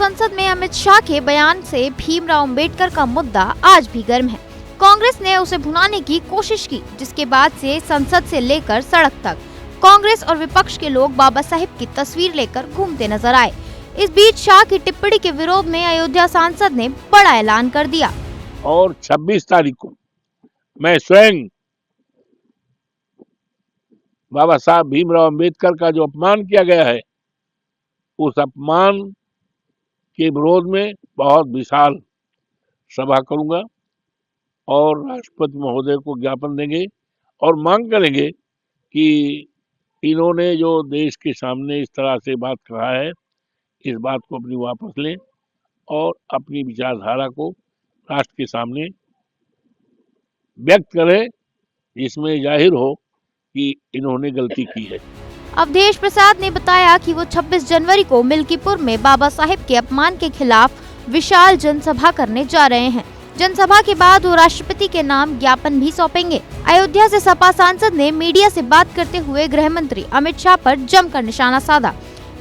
संसद में अमित शाह के बयान से भीमराव अंबेडकर का मुद्दा आज भी गर्म है। कांग्रेस ने उसे भुनाने की कोशिश की, जिसके बाद से संसद से लेकर सड़क तक कांग्रेस और विपक्ष के लोग बाबा साहिब की तस्वीर लेकर घूमते नजर आए। इस बीच शाह की टिप्पणी के विरोध में अयोध्या सांसद ने बड़ा ऐलान कर दिया। और 26 तारीख को मैं स्वयं बाबा साहब भीमराव अंबेडकर का जो अपमान किया गया है, उस अपमान के विरोध में बहुत विशाल सभा करूंगा और राष्ट्रपति महोदय को ज्ञापन देंगे और मांग करेंगे कि इन्होंने जो देश के सामने इस तरह से बात कहा है, इस बात को अपनी वापस लें और अपनी विचारधारा को राष्ट्र के सामने व्यक्त करें, जिसमें जाहिर हो कि इन्होंने गलती की है। अवधेश प्रसाद ने बताया कि वो 26 जनवरी को मिल्कीपुर में बाबा साहिब के अपमान के खिलाफ विशाल जनसभा करने जा रहे हैं। जनसभा के बाद वो राष्ट्रपति के नाम ज्ञापन भी सौंपेंगे। अयोध्या से सपा सांसद ने मीडिया से बात करते हुए गृह मंत्री अमित शाह पर जमकर निशाना साधा।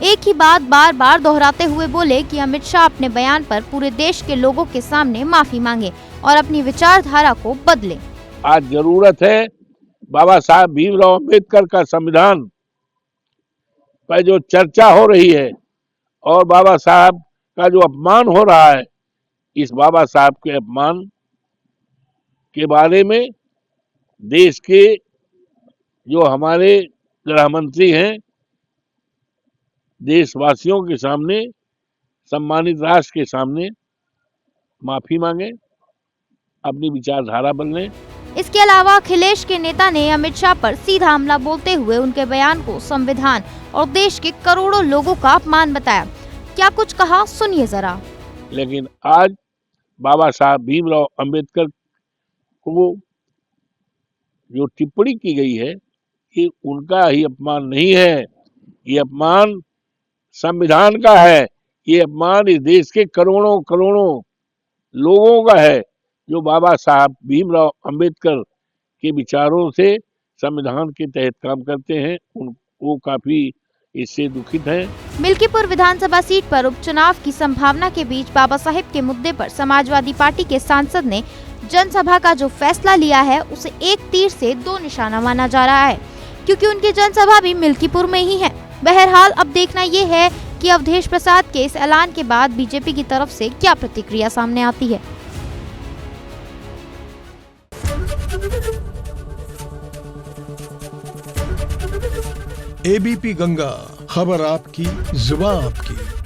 एक ही बात बार बार दोहराते हुए बोले कि अमित शाह अपने बयान पर पूरे देश के लोगों के सामने माफी मांगे और अपनी विचारधारा को बदले। आज जरूरत है बाबा साहब भीमराव अंबेडकर का संविधान पर जो चर्चा हो रही है और बाबा साहब का जो अपमान हो रहा है, इस बाबा साहब के अपमान के बारे में देश के जो हमारे गृह मंत्री हैं, देशवासियों के सामने, सम्मानित राष्ट्र के सामने माफी मांगे, अपनी विचारधारा बदलें। इसके अलावा अखिलेश के नेता ने अमित शाह पर सीधा हमला बोलते हुए उनके बयान को संविधान और देश के करोड़ों लोगों का अपमान बताया। क्या कुछ कहा, सुनिए जरा। लेकिन आज बाबा साहब भीमराव अंबेडकर को जो टिप्पणी की गई है, ये उनका ही अपमान नहीं है, ये अपमान संविधान का है, ये अपमान इस देश के करोड़ों करोड़ों लोगों का है जो बाबा साहब भीमराव अंबेडकर के विचारों से संविधान के तहत काम करते हैं। वो काफी इससे दुखित हैं। मिल्कीपुर विधानसभा सीट पर उपचुनाव की संभावना के बीच बाबा साहिब के मुद्दे पर समाजवादी पार्टी के सांसद ने जनसभा का जो फैसला लिया है, उसे एक तीर से दो निशाना माना जा रहा है, क्योंकि उनकी जनसभा भी मिल्कीपुर में ही है। बहरहाल अब देखना ये है कि अवधेश प्रसाद के इस ऐलान के बाद बीजेपी की तरफ से क्या प्रतिक्रिया सामने आती है। एबीपी गंगा, खबर आपकी, जुबान आपकी।